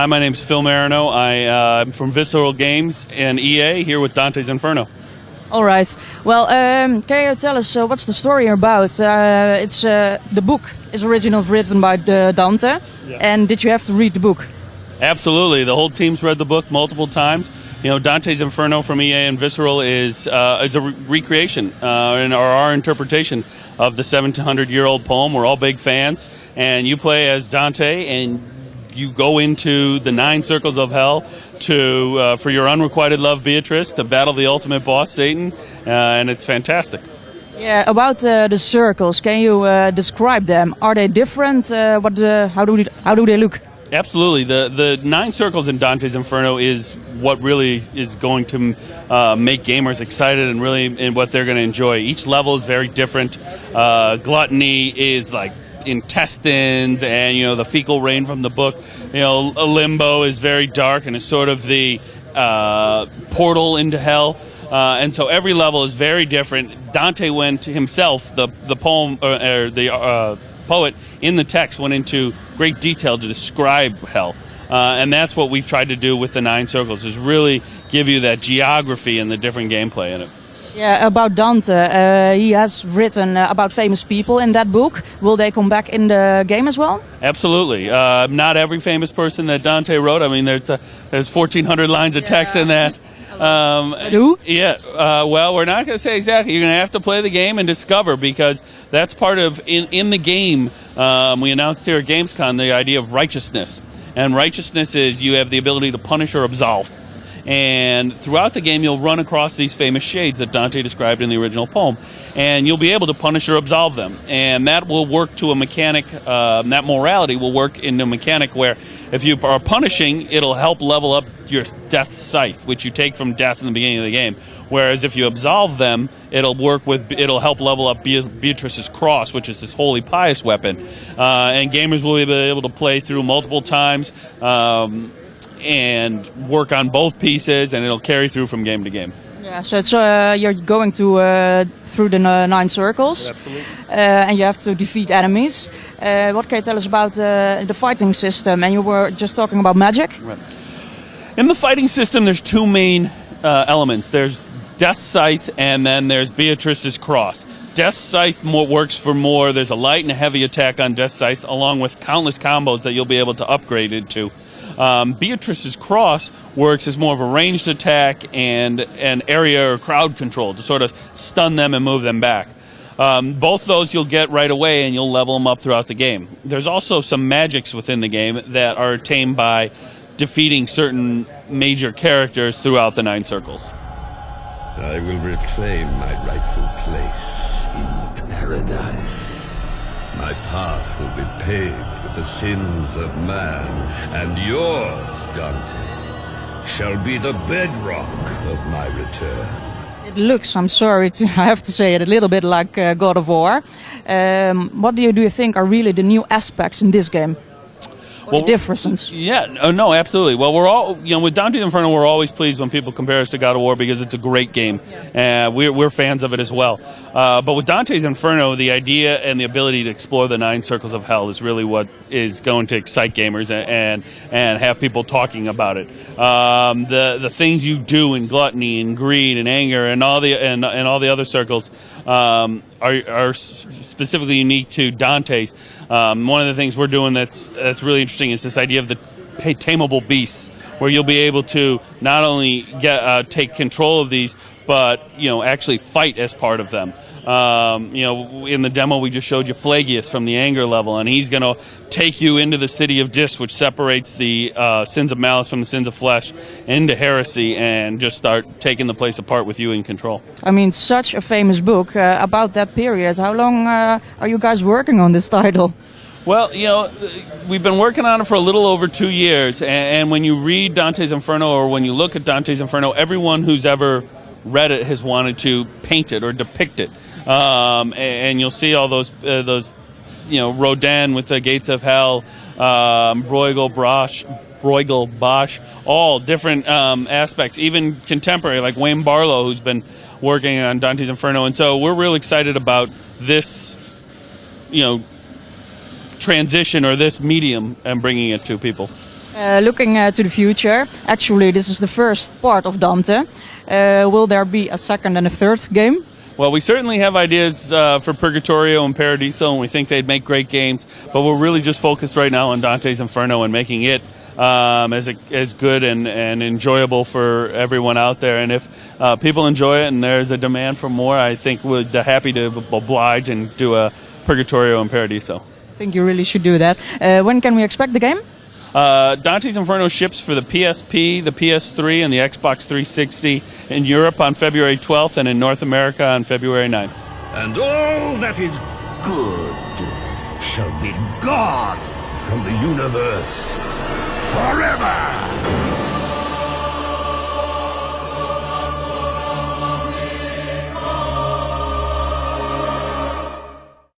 Hi, my name's Phil Marineau. I'm from Visceral Games and EA, here with Dante's Inferno. All right. Well, can you tell us what's the story about? It's the book is originally written by Dante, and did you have to read the book? Absolutely. The whole team's read the book multiple times. You know, Dante's Inferno from EA and Visceral is a recreation or our interpretation of the 700-year-old poem. We're all big fans, and you play as Dante, and you go into the 9 circles of hell to for your unrequited love Beatrice to battle the ultimate boss Satan, and it's fantastic. Yeah, about the circles, can you describe them? Are they different? How do they look? Absolutely. The 9 circles in Dante's Inferno is what really is going to make gamers excited and really in what they're going to enjoy. Each level is very different. Gluttony is like intestines, and you know, the fecal rain from the book. You know, a limbo is very dark and it's sort of the portal into hell. And so every level is very different. Dante went himself, the poem or the poet in the text went into great detail to describe hell. And that's what we've tried to do with the 9 circles, is really give you that geography and the different gameplay in it. Yeah, about Dante, he has written about famous people in that book. Will they come back in the game as well? Absolutely. Not every famous person that Dante wrote. I mean, there's 1,400 lines of text in that. Who? Yeah. Well, we're not going to say exactly. You're going to have to play the game and discover, because that's part of in the game. We announced here at Gamescom the idea of righteousness, and righteousness is you have the ability to punish or absolve. And throughout the game, you'll run across these famous shades that Dante described in the original poem, and you'll be able to punish or absolve them. And that will work to a mechanic. That morality will work into a mechanic where, if you are punishing, it'll help level up your death scythe, which you take from death in the beginning of the game. Whereas if you absolve them, it'll help level up Beatrice's cross, which is this holy pious weapon. And gamers will be able to play through multiple times. And work on both pieces, and it'll carry through from game to game. Yeah, so it's you're going to through the 9 circles, absolutely, and you have to defeat enemies. What can you tell us about the fighting system? And you were just talking about magic. Right. In the fighting system, there's 2 main elements. There's Death Scythe, and then there's Beatrice's cross. Death Scythe works for more. There's a light and a heavy attack on Death Scythe, along with countless combos that you'll be able to upgrade it to. Beatrice's cross works as more of a ranged attack and an area or crowd control to sort of stun them and move them back. Both those you'll get right away, and you'll level them up throughout the game. There's also some magics within the game that are attained by defeating certain major characters throughout the 9 circles. I will reclaim my rightful place in paradise. My path will be paved with the sins of man, and yours, Dante, shall be the bedrock of my return. It looks, I'm sorry, I have to say it, a little bit like God of War. What do you think are really the new aspects in this game? Or the differences? Yeah, no, absolutely. Well, we're all, with Dante's Inferno, we're always pleased when people compare us to God of War, because it's a great game. We're fans of it as well. But with Dante's Inferno, the idea and the ability to explore the 9 circles of hell is really what is going to excite gamers and have people talking about it. The things you do in gluttony and greed and anger and all the other circles are specifically unique to Dante's. One of the things we're doing that's really interesting is this idea of the tameable beasts, where you'll be able to not only take control of these, but actually fight as part of them. In the demo we just showed you Flagius from the anger level, and he's going to take you into the city of Dis, which separates the sins of malice from the sins of flesh, into heresy, and just start taking the place apart with you in control. I mean, such a famous book about that period. How long are you guys working on this title? Well, we've been working on it for a little over 2 years, and when you read Dante's Inferno, or when you look at Dante's Inferno, everyone who's ever read it has wanted to paint it or depict it. And you'll see all those Rodin with the Gates of Hell, Bruegel Bosch, all different aspects, even contemporary, like Wayne Barlow, who's been working on Dante's Inferno. And so we're real excited about this, transition or this medium and bringing it to people. Looking to the future, actually this is the first part of Dante. Will there be a second and a third game? Well, we certainly have ideas for Purgatorio and Paradiso, and we think they'd make great games. But we're really just focused right now on Dante's Inferno and making it as good and enjoyable for everyone out there. And if people enjoy it and there's a demand for more, I think we're happy to oblige and do a Purgatorio and Paradiso. I think you really should do that. When can we expect the game? Dante's Inferno ships for the PSP, the PS3, and the Xbox 360 in Europe on February 12th and in North America on February 9th. And all that is good shall be gone from the universe forever.